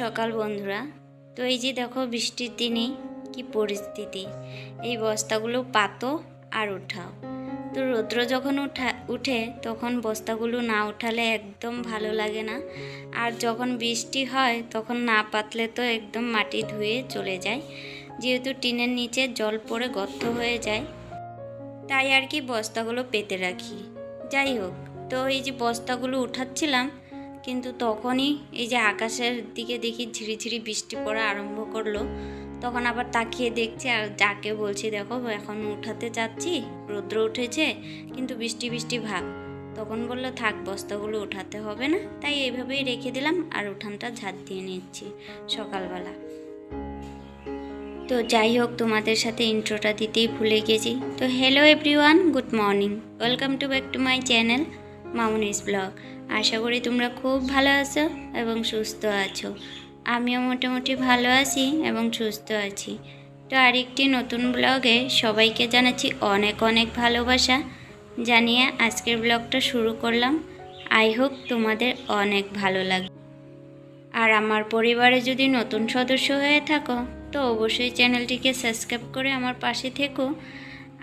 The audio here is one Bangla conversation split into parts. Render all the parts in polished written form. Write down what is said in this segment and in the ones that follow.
সকাল বন্ধুরা। তো এই যে দেখো বৃষ্টির দিনে কি পরিস্থিতি, এই বস্তাগুলো পাতো আর উঠাও। তো রৌদ্র যখন উঠে তখন বস্তাগুলো না উঠালে একদম ভালো লাগে না, আর যখন বৃষ্টি হয় তখন না পাতলে তো একদম মাটি ধুয়ে চলে যায়, যেহেতু টিনের নিচে জল পড়ে গর্ত হয়ে যায়, তাই আর কি বস্তাগুলো পেতে রাখি। যাই হোক, তো এই যে বস্তাগুলো উঠাচ্ছিলাম, কিন্তু তখনই এই যে আকাশের দিকে দেখি ঝিরিঝিরি বৃষ্টি পড়া আরম্ভ করলো। তখন আবার তাকিয়ে দেখছি আর যাকে বলছি, দেখো এখন উঠাতে চাচ্ছি, রৌদ্র উঠেছে কিন্তু বৃষ্টি বৃষ্টি ভাব। তখন বললো থাক, বস্তাগুলো উঠাতে হবে না, তাই এইভাবেই রেখে দিলাম আর উঠানটা ঝাড় দিয়ে নিচ্ছি সকালবেলা। তো যাই হোক, তোমাদের সাথে ইন্ট্রোটা দিতেই ভুলে গেছি। তো hello everyone, good morning, welcome to back to my channel Mamuni's blog. আশা করি তোমরা খুব ভালো আছো এবং সুস্থ আছো। আমিও মোটামুটি ভালো আছি এবং সুস্থ আছি। তো আরেকটি নতুন ব্লগে সবাইকে জানাচ্ছি অনেক অনেক ভালোবাসা জানিয়ে আজকের ব্লগটা শুরু করলাম। আই হোপ তোমাদের অনেক ভালো লাগবে। আর আমার পরিবারে যদি নতুন সদস্য হয়ে থাকো তো অবশ্যই চ্যানেলটিকে সাবস্ক্রাইব করে আমার পাশে থেকো।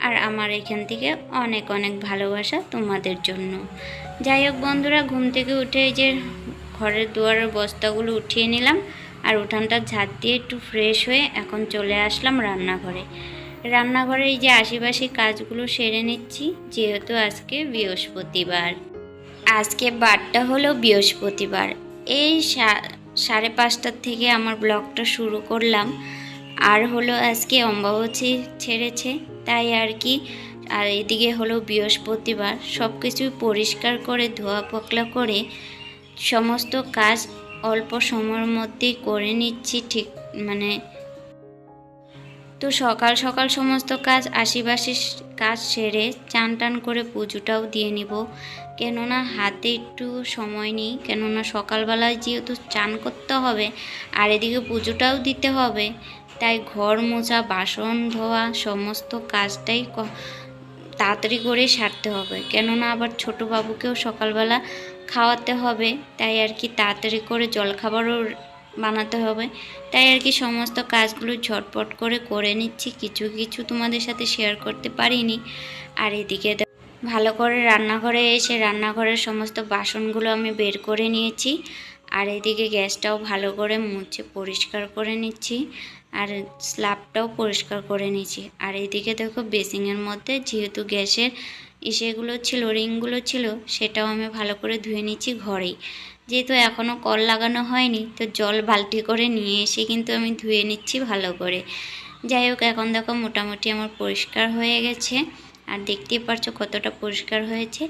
আর আমার এখান থেকে অনেক অনেক ভালোবাসা তোমাদের জন্য। যাই হোক বন্ধুরা, ঘুম থেকে উঠে এই যে ঘরের দুয়ারের বস্তাগুলো উঠিয়ে নিলাম আর উঠানটা ঝাড় দিয়ে একটু ফ্রেশ হয়ে এখন চলে আসলাম রান্নাঘরে। রান্নাঘরে এই যে আশেপাশে কাজগুলো সেরে নিচ্ছি, যেহেতু আজকে বৃহস্পতিবার। আজকে বারটা হলো বৃহস্পতিবার। এই 5:30টার থেকে আমার ব্লগটা শুরু করলাম। আর হলো আজকে অমাবস্যা ছেড়েছে, তাই আর কি। আর এদিকে হলো বৃহস্পতিবার, সব কিছু পরিষ্কার করে ধোয়া পকলা করে সমস্ত কাজ অল্প সময়ের মধ্যেই করে নিচ্ছি, ঠিক তো সকাল সকাল সমস্ত কাজ আশিবাসি কাজ সেরে চান টান করে পুজোটাও দিয়ে নিব, কেননা হাতে একটু সময় নেই, কেননা সকালবেলায় যেহেতু চান করতে হবে আর এদিকে পুজোটাও দিতে হবে, তাই ঘর মোছা বাসন ধোয়া সমস্ত কাজটাই তাড়াতাড়ি করে সারতে হবে, কেননা আবার ছোট বাবুকেও সকালবেলা খাওয়াতে হবে, তাই আর কি তাড়াতাড়ি করে জলখাবারও বানাতে হবে, তাই আর কি সমস্ত কাজগুলো ঝটপট করে নিচ্ছি। কিছু কিছু তোমাদের সাথে শেয়ার করতে পারিনি। আর এদিকে ভালো করে রান্নাঘরে এসে রান্নাঘরের সমস্ত বাসনগুলো আমি বের করে নিয়েছি, আর এদিকে গ্যাসটাও ভালো করে মুছে পরিষ্কার করে নিচ্ছি, আর স্ল্যাবটাও পরিষ্কার করে নিচ্ছি। আর এইদিকে দেখো বেসিংয়ের মধ্যে যেহেতু গ্যাসের ইসেগুলো ছিল, রিংগুলো ছিল, সেটাও আমি ভালো করে ধুয়ে নিচ্ছি ঘরেই, যেহেতু এখনও কল লাগানো হয়নি, তো জল বালতি করে নিয়ে এসে কিন্তু আমি ধুয়ে নিচ্ছি ভালো করে। যাই হোক, এখন দেখো মোটামুটি আমার পরিষ্কার হয়ে গেছে, আর দেখতেই পারছো কতটা পরিষ্কার হয়েছে।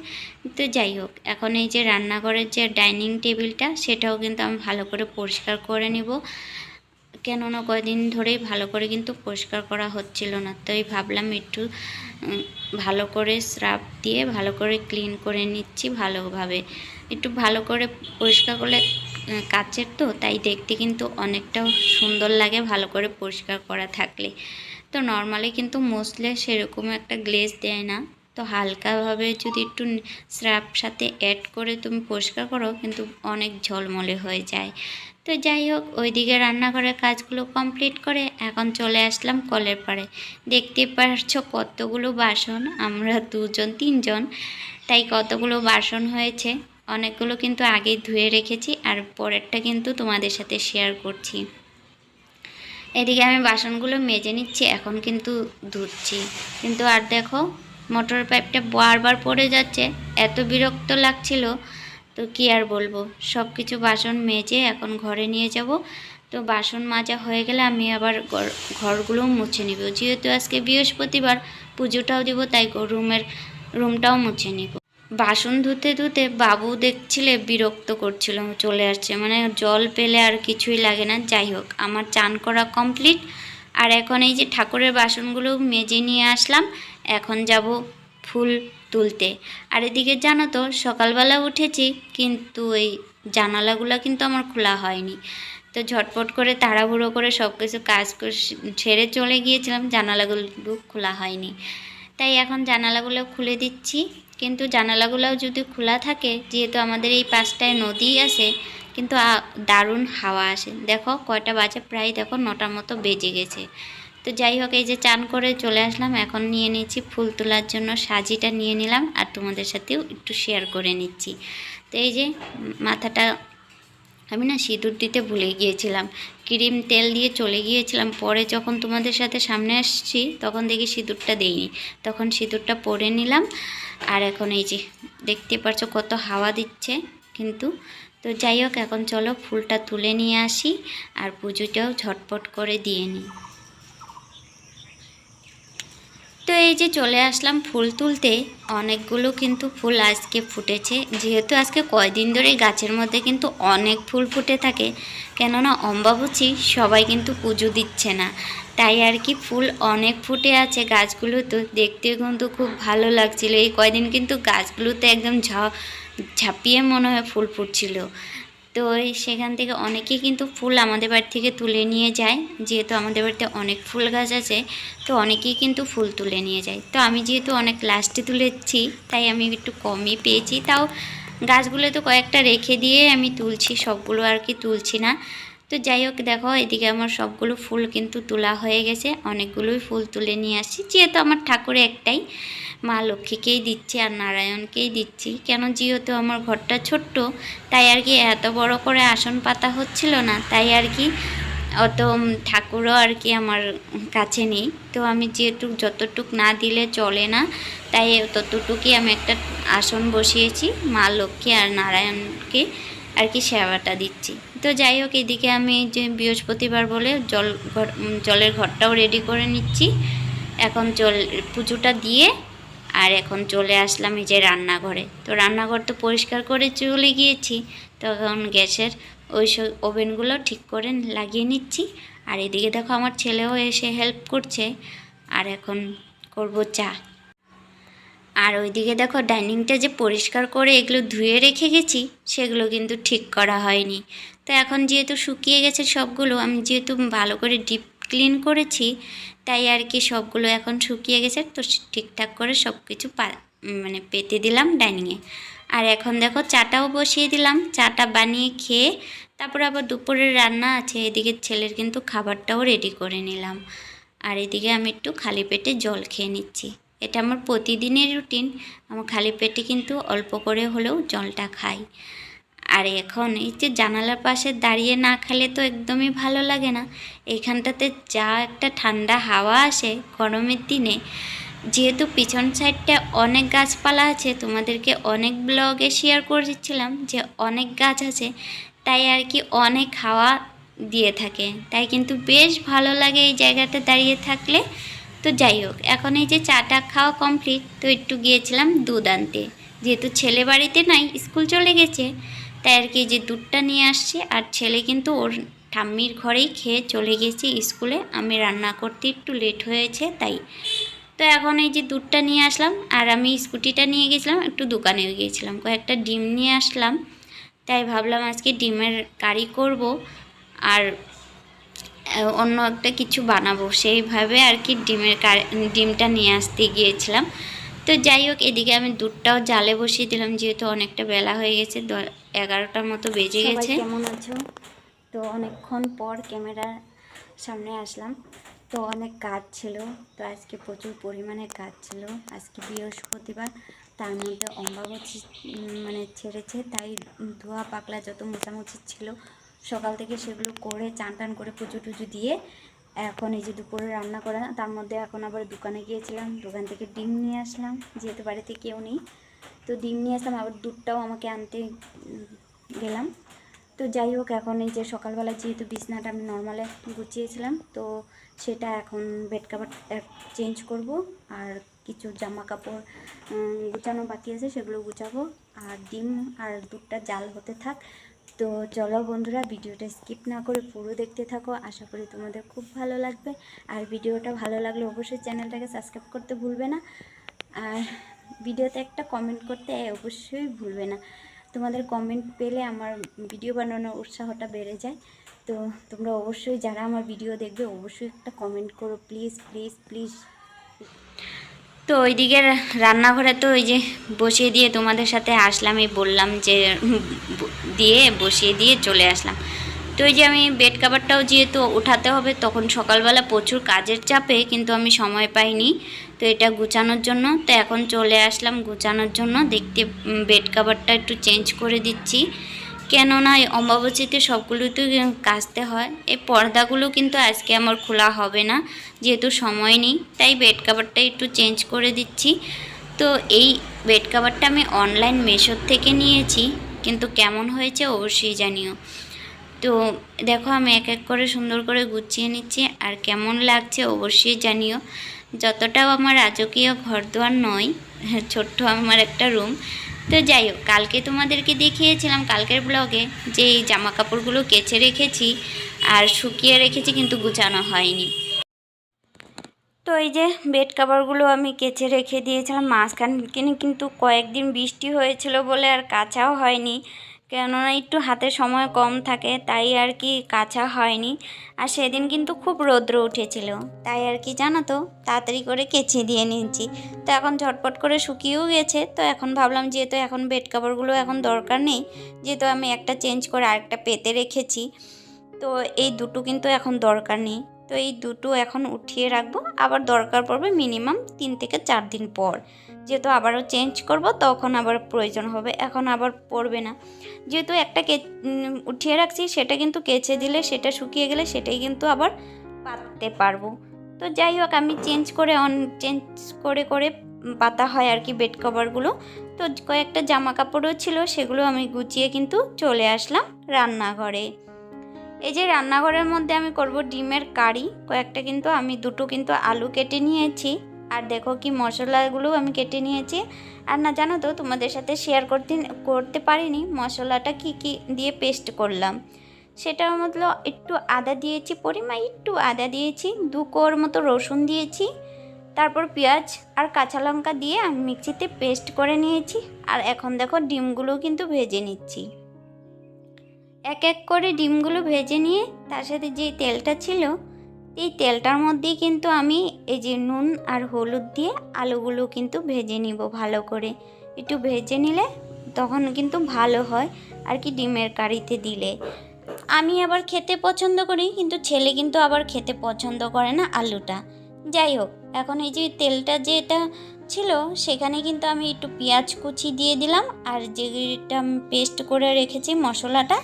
তো যাই হোক, এখন এই যে রান্নাঘরের যে ডাইনিং টেবিলটা, সেটাও কিন্তু আমি ভালো করে পরিষ্কার করে নিব, কেননা কয়েকদিন ধরেই ভালো করে কিন্তু পরিষ্কার করা হচ্ছিল না, তাই ভাবলাম একটু ভালো করে স্রাব দিয়ে ভালো করে ক্লিন করে নিচ্ছি ভালোভাবে। একটু ভালো করে পরিষ্কার করলে কাচের তো, তাই দেখতে কিন্তু অনেকটা সুন্দর লাগে ভালো করে পরিষ্কার করা থাকলে। তো নর্মালি কিন্তু মুছলে সেরকম একটা গ্লেজ দেয় না, তো হালকাভাবে যদি একটু স্রাব সাথে অ্যাড করে তুমি পরিষ্কার করো কিন্তু অনেক ঝলমলে হয়ে যায়। তো যাই হোক, ওইদিকে রান্নাঘরের কাজগুলো কমপ্লিট করে এখন চলে আসলাম কলের পাড়ে। দেখতে পাচ্ছ কতগুলো বাসন, আমরা 2-3 জন, তাই কতগুলো বাসন হয়েছে। অনেকগুলো কিন্তু আগেই ধুয়ে রেখেছি, আর পরেরটা কিন্তু তোমাদের সাথে শেয়ার করছি। এদিকে আমি বাসনগুলো মেজে নিচ্ছি, এখন কিন্তু ধুচ্ছি, কিন্তু আর দেখো মোটর পাইপটা বারবার পড়ে যাচ্ছে, এত বিরক্ত লাগছিল। তো কি আর বলবো, সব কিছু বাসন মেজে এখন ঘরে নিয়ে যাব। তো বাসন মাজা হয়ে গেলে আমি আবার ঘরগুলোও মুছে নিব, যেহেতু আজকে বৃহস্পতিবার পুজোটাও দিব, তাই রুমটাও মুছে নিব। বাসন ধুতে ধুতে বাবু দেখছিলে বিরক্ত করছিল, চলে আসছে, জল পেলে আর কিছুই লাগে না। যাই হোক, আমার চান করা কমপ্লিট, আর এখন এই যে ঠাকুরের বাসনগুলো মেজে নিয়ে আসলাম, এখন যাব ফুল তুলতে। আর এদিকে জানো তো সকালবেলা উঠেছি, কিন্তু এই জানালাগুলো কিন্তু আমার খোলা হয়নি, তো ঝটপট করে তাড়াহুড়ো করে সব কিছু কাজ ছেড়ে চলে গিয়েছিলাম, জানালাগুলো খোলা হয়নি, তাই এখন জানালাগুলো খুলে দিচ্ছি, কিন্তু জানালাগুলোও যদি খোলা থাকে, যেহেতু আমাদের এই পাশটায় নদী আছে, কিন্তু দারুণ হাওয়া আসে। দেখো কয়টা বাজে, প্রায় দেখো 9টার মতো বেজে গেছে। তো যাই হোক, এই যে চান করে চলে আসলাম, এখন নিয়ে নিচ্ছি ফুল তোলার জন্য সাজিটা নিয়ে নিলাম, আর তোমাদের সাথেও একটু শেয়ার করে নিচ্ছি। তো এই যে মাথাটা আমি না সিঁদুর দিতে ভুলে গিয়েছিলাম, ক্রিম তেল দিয়ে চলে গিয়েছিলাম। পরে যখন তোমাদের সাথে সামনে আসছি তখন দেখি সিঁদুরটা দেইনি, তখন সিঁদুরটা পরে নিলাম। আর এখন এই যে দেখতে পাচ্ছ কত হাওয়া দিচ্ছে কিন্তু। তো যাই হোক, এখন চলো ফুলটা তুলে নিয়ে আসি আর পুজোটাও ঝটপট করে দিয়ে নিই। তো এই যে চলে আসলাম ফুল তুলতে। অনেকগুলো কিন্তু ফুল আজকে ফুটেছে, যেহেতু আজকে কয়দিন ধরে গাছের মধ্যে কিন্তু অনেক ফুল ফুটে থাকে, কেননা অম্বাবুচি সবাই কিন্তু পুজো দিচ্ছে না, তাই আর কি ফুল অনেক ফুটে আছে গাছগুলো। তো দেখতে কিন্তু খুব ভালো লাগছিল। এই কয়দিন কিন্তু গাছগুলোতে একদম ঝাঁপিয়ে মনে হয় ফুল ফুটছিল। তো সেখান থেকে অনেকেই কিন্তু ফুল আমাদের বাড়ি থেকে তুলে নিয়ে যায়, যেহেতু আমাদের বাড়িতে অনেক ফুল গাছ আছে, তো অনেকেই কিন্তু ফুল তুলে নিয়ে যায়। তো আমি যেহেতু অনেক লাস্টে তুলেছি, তাই আমি একটু কমই পেয়েছি। তাও গাছগুলো তো কয়েকটা রেখে দিয়ে আমি তুলছি, সবগুলো আর কি তুলছি না। তো যাই হোক, দেখো এদিকে আমার সবগুলো ফুল কিন্তু তোলা হয়ে গেছে, অনেকগুলোই ফুল তুলে নিয়ে আসছি। যেহেতু আমার ঠাকুরে একটাই, মা লক্ষ্মীকেই দিচ্ছি আর নারায়ণকেই দিচ্ছি, কেন যেহেতু আমার ঘরটা ছোট্ট, তাই আর কি এত বড় করে আসন পাতা হচ্ছিল না, তাই আর কি অত ঠাকুরও আর কি আমার কাছে নেই। তো আমি যেহেতু যতটুক না দিলে চলে না, তাই ততটুকুই আমি একটা আসন বসিয়েছি, মা লক্ষ্মী আর নারায়ণকে আর কি সেবাটা দিচ্ছি। তো যাই হোক, এদিকে আমি যে বৃহস্পতিবার বলে জলের ঘরটাও রেডি করে নিচ্ছি। এখন পুজোটা দিয়ে আর এখন চলে আসলাম এই যে রান্নাঘরে। তো রান্নাঘর তো পরিষ্কার করে চলে গিয়েছি, তখন গ্যাসের ওই সব ওভেনগুলো ঠিক করে লাগিয়ে নিচ্ছি। আর এদিকে দেখো আমার ছেলেও এসে হেল্প করছে। আর এখন করব চা। আর ওইদিকে দেখো ডাইনিংটা যে পরিষ্কার করে এগুলো ধুয়ে রেখে গেছি, সেগুলো কিন্তু ঠিক করা হয়নি। তো এখন যেহেতু শুকিয়ে গেছে সবগুলো, আমি যেহেতু ভালো করে ডিপ ক্লিন করেছি, তাই আর কি সবগুলো এখন শুকিয়ে গেছে। তো ঠিকঠাক করে সব কিছু মানে পেতে দিলাম ডাইনিংয়ে। আর এখন দেখো চাটাও বসিয়ে দিলাম, চাটা বানিয়ে খেয়ে তারপর আবার দুপুরের রান্না আছে। এদিকে ছেলের কিন্তু খাবারটাও রেডি করে নিলাম। আর এদিকে আমি একটু খালি পেটে জল খেয়ে নিচ্ছি। এটা আমার প্রতিদিনের রুটিন, আমার খালি পেটে কিন্তু অল্প করে হলেও জলটা খাই। আর এখন এই যে জানালার পাশে দাঁড়িয়ে না খেলে তো একদমই ভালো লাগে না। এইখানটাতে যা একটা ঠান্ডা হাওয়া আসে গরমের দিনে, যেহেতু পিছন সাইডটা অনেক গাছপালা আছে, তোমাদেরকে অনেক ব্লগে শেয়ার করেছিলাম যে অনেক গাছ আছে, তাই আর কি অনেক হাওয়া দিয়ে থাকে, তাই কিন্তু বেশ ভালো লাগে এই জায়গাটা দাঁড়িয়ে থাকলে। তো যাই হোক, এখন এই যে চাটা খাওয়া কমপ্লিট, তো একটু গিয়েছিলাম দুধ আনতে, যেহেতু ছেলে বাড়িতে নাই, স্কুল চলে গেছে, তাই আর কি যে দুধটা নিয়ে আসছি। আর ছেলে কিন্তু ওর ঠাম্মির ঘরেই খেয়ে চলে গেছে স্কুলে, আমি রান্না করতে একটু লেট হয়েছে তাই। তো এখন এই যে দুধটা নিয়ে আসলাম, আর আমি স্কুটিটা নিয়ে গেছিলাম, একটু দোকানে গিয়েছিলাম, কয়েকটা ডিম নিয়ে আসলাম, তাই ভাবলাম আজকে ডিমের কারি করব আর অন্য একটা কিছু বানাবো, সেইভাবে আর কি ডিমটা নিয়ে আসতে গিয়েছিলাম। তো যাই হোক, এদিকে আমি দুধটাও জালে বসিয়ে দিলাম, যেহেতু অনেকটা বেলা হয়ে গেছে, 11টার মতো বেজে গেছে। কেমন আছো? তো অনেকক্ষণ পর ক্যামেরার সামনে আসলাম। তো অনেক কাজ ছিল, তো আজকে প্রচুর পরিমাণে কাজ ছিল। আজকে বৃহস্পতিবার, তার মধ্যে অম্বাবচী মানে ছেড়েছে, তাই ধোয়া পাকলা যত মোছামুছি ছিল সকাল থেকে সেগুলো করে চান টান করে পুজো টুজো দিয়ে এখন এই যে দুপুরে রান্না করা, তার মধ্যে এখন আবার দোকানে গিয়েছিলাম, দোকান থেকে ডিম নিয়ে আসলাম, যেহেতু বাড়িতে কেউ নেই। তো ডিম নিয়ে আসলাম, আবার দুধটাও আমাকে আনতে গেলাম। তো যাই হোক, এখন এই যে সকালবেলা যেহেতু বিছনাটা আমি নর্মালে গুছিয়েছিলাম, তো সেটা এখন বেড কাভার চেঞ্জ করব, আর কিছু জামা কাপড় গুছানো বাকি আছে, সেগুলো গুছাবো। আর ডিম আর দুধটা জাল হতে থাক। তো চলো বন্ধুরা, ভিডিওটা স্কিপ না করে পুরো দেখতে থাকো, আশা করি তোমাদের খুব ভালো লাগবে। আর ভিডিওটা ভালো লাগলে অবশ্যই চ্যানেলটাকে সাবস্ক্রাইব করতে ভুলবে না, আর ভিডিওতে একটা কমেন্ট করতে অবশ্যই ভুলবে না। তোমাদের কমেন্ট পেলে আমার ভিডিও বানানোর উৎসাহটা বেড়ে যায়। তো তোমরা অবশ্যই যারা আমার ভিডিও দেখবে অবশ্যই একটা কমেন্ট করো, প্লিজ প্লিজ প্লিজ। তো তো ওইদিকে রান্নাঘরে তো ওই যে বসিয়ে দিয়ে তোমাদের সাথে আসলাম, এই বললাম যে দিয়ে বসিয়ে দিয়ে চলে আসলাম। তো ওই যে আমি বেড কাভারটাও যেহেতু উঠাতে হবে, তখন সকালবেলা প্রচুর কাজের চাপে কিন্তু আমি সময় পাইনি তো এটা গুছানোর জন্য। তো এখন চলে আসলাম গুছানোর জন্য। দেখতে বেড কাভারটা একটু চেঞ্জ করে দিচ্ছি, কেননা এই অমাবস্যাতে সবগুলো তো কাচতে হয়। এই পর্দাগুলো কিন্তু আজকে আমার খোলা হবে না, যেহেতু সময় নেই, তাই বেড কাভারটা একটু চেঞ্জ করে দিচ্ছি। তো এই বেড কাভারটা আমি অনলাইন মেশোর থেকে নিয়েছি, কিন্তু কেমন হয়েছে অবশ্যই জানিও। তো দেখো আমি এক এক করে সুন্দর করে গুছিয়ে নিচ্ছি, আর কেমন লাগছে অবশ্যই জানিও। যতটাও আমার রাজকীয় ঘরদুয়ার নয়, ছোট্ট আমার একটা রুম। তো যাই হোক, কালকে তোমাদেরকে দেখিয়েছিলাম কালকের ব্লগে যে এই জামা কাপড়গুলো কেচে রেখেছি আর শুকিয়ে রেখেছি, কিন্তু গুছানো হয়নি। তো এই যে বেড কাভারগুলো আমি কেচে রেখে দিয়েছিলাম। মাঝখানে কিন্তু কয়েকদিন বৃষ্টি হয়েছিল বলে আর কাচাও হয়নি, কেননা একটু হাতে সময় কম থাকে, তাই আর কি কাচা হয়নি। আর সেদিন কিন্তু খুব রৌদ্র উঠেছিল, তাই আর কি জানো তো তাড়াতাড়ি করে কেচে দিয়ে নিয়েছি। তো এখন ঝটপট করে শুকিয়েও গেছে। তো এখন ভাবলাম যেহেতু এখন বেড কাভারগুলো এখন দরকার নেই, যেহেতু আমি একটা চেঞ্জ করে আরেকটা পেতে রেখেছি, তো এই দুটো কিন্তু এখন দরকার নেই। তো এই দুটো এখন উঠিয়ে রাখবো, আবার দরকার পড়বে মিনিমাম 3 থেকে 4 দিন পর, যেহেতু আবারও চেঞ্জ করব, তখন আবার প্রয়োজন হবে, এখন আবার পড়বে না। যেহেতু একটা উঠিয়ে রাখছি, সেটা কিন্তু কেচে দিলে সেটা শুকিয়ে গেলে সেটাই কিন্তু আবার পাততে পারবো। তো যাই হোক, আমি চেঞ্জ করে করে পাতা হয় আর কি বেড কভারগুলো। তো কয়েকটা জামা কাপড়ও ছিল, সেগুলো আমি গুছিয়ে কিন্তু চলে আসলাম রান্নাঘরে। এই যে রান্নাঘরের মধ্যে আমি করব ডিমের কারি। আমি দুটো কিন্তু আলু কেটে নিয়েছি, আর দেখো কি মশলাগুলো আমি কেটে নিয়েছি। আর না জানো তো, তোমাদের সাথে শেয়ার করতে পারিনি মশলাটা কি কি দিয়ে পেস্ট করলাম। সেটার মধ্যে একটু আদা দিয়েছি, পরিমাণ একটু আদা দিয়েছি, 2 কোর মতো রসুন দিয়েছি, তারপর পেঁয়াজ আর কাঁচা লঙ্কা দিয়ে আমি মিক্সিতে পেস্ট করে নিয়েছি। আর এখন দেখো ডিমগুলো কিন্তু ভেজে নিচ্ছি। এক এক করে ডিমগুলো ভেজে নিয়ে তার সাথে যেই তেলটা ছিল, এই তেলটার মধ্যেই কিন্তু আমি এই যে নুন আর হলুদ দিয়ে আলুগুলো কিন্তু ভেজে নিব ভালো করে। একটু ভেজে নিলে তখন কিন্তু ভালো হয় আর কি ডিমের কারিতে দিলে। আমি আবার খেতে পছন্দ করি, কিন্তু ছেলে কিন্তু আবার খেতে পছন্দ করে না আলুটা। যাই হোক, এখন এই যে তেলটা যেটা ছিল, সেখানে কিন্তু আমি একটু পেঁয়াজ কুচি দিয়ে দিলাম, আর যেটা পেস্ট করে রেখেছি মশলাটা,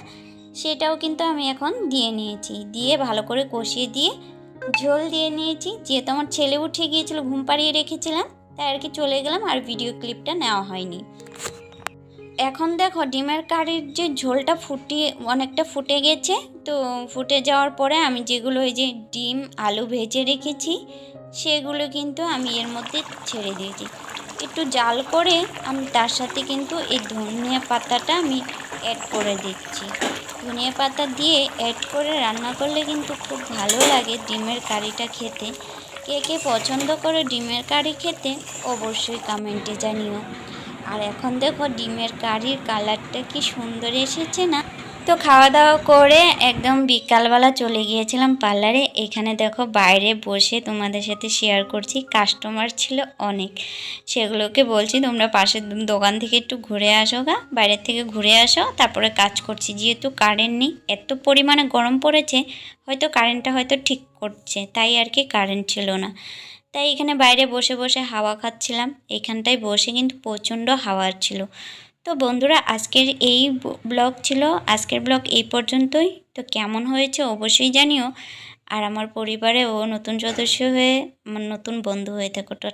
সেটাও কিন্তু আমি এখন দিয়ে নিয়েছি। দিয়ে ভালো করে কষিয়ে দিয়ে ঝোল দিয়ে নিয়েছি। যেহেতু আমার ছেলে উঠে গিয়েছিল, ঘুম পাড়িয়ে রেখেছিলাম, তাই আর কি চলে গেলাম, আর ভিডিও ক্লিপটা নেওয়া হয়নি। এখন দেখো ডিমের কারির যে ঝোলটা অনেকটা ফুটে গেছে। তো ফুটে যাওয়ার পরে আমি যেগুলো এই যে ডিম আলু ভেজে রেখেছি, সেগুলো কিন্তু আমি এর মধ্যে ছেড়ে দিয়েছি। একটু জাল করে আমি তার সাথে কিন্তু এই ধনিয়া পাতাটা আমি অ্যাড করে দিচ্ছি। ধনিয়া পাতা দিয়ে অ্যাড করে রান্না করলে কিন্তু খুব ভালো লাগে ডিমের কারিটা খেতে। কে কে পছন্দ করে ডিমের কারি খেতে অবশ্যই কমেন্টে জানিও। আর এখন দেখো ডিমের কারির কালারটা কি সুন্দর এসেছে না। তো খাওয়া দাওয়া করে একদম বিকালবেলা চলে গিয়েছিলাম পার্লারে। এখানে দেখো বাইরে বসে তোমাদের সাথে শেয়ার করছি, কাস্টমার ছিল অনেক, সেগুলোকে বলছি তোমরা পাশের দোকান থেকে একটু ঘুরে আসো গা, বাইরের থেকে ঘুরে আসো, তারপরে কাজ করছি। যেহেতু কারেন্ট নেই, এত পরিমাণে গরম পড়েছে, হয়তো কারেন্টটা হয়তো ঠিক করছে, তাই আর কি কারেন্ট ছিল না। তাই এখানে বাইরে বসে বসে হাওয়া খাচ্ছিলাম। এখানটায় বসে কিন্তু প্রচণ্ড হাওয়া ছিল। তো বন্ধুরা, আজকের ব্লগ এই পর্যন্তই। তো কেমন হয়েছে অবশ্যই জানিও। আর আমার পরিবারে ও নতুন সদস্য হয়ে, আমার নতুন বন্ধু হয়ে থাকো। তো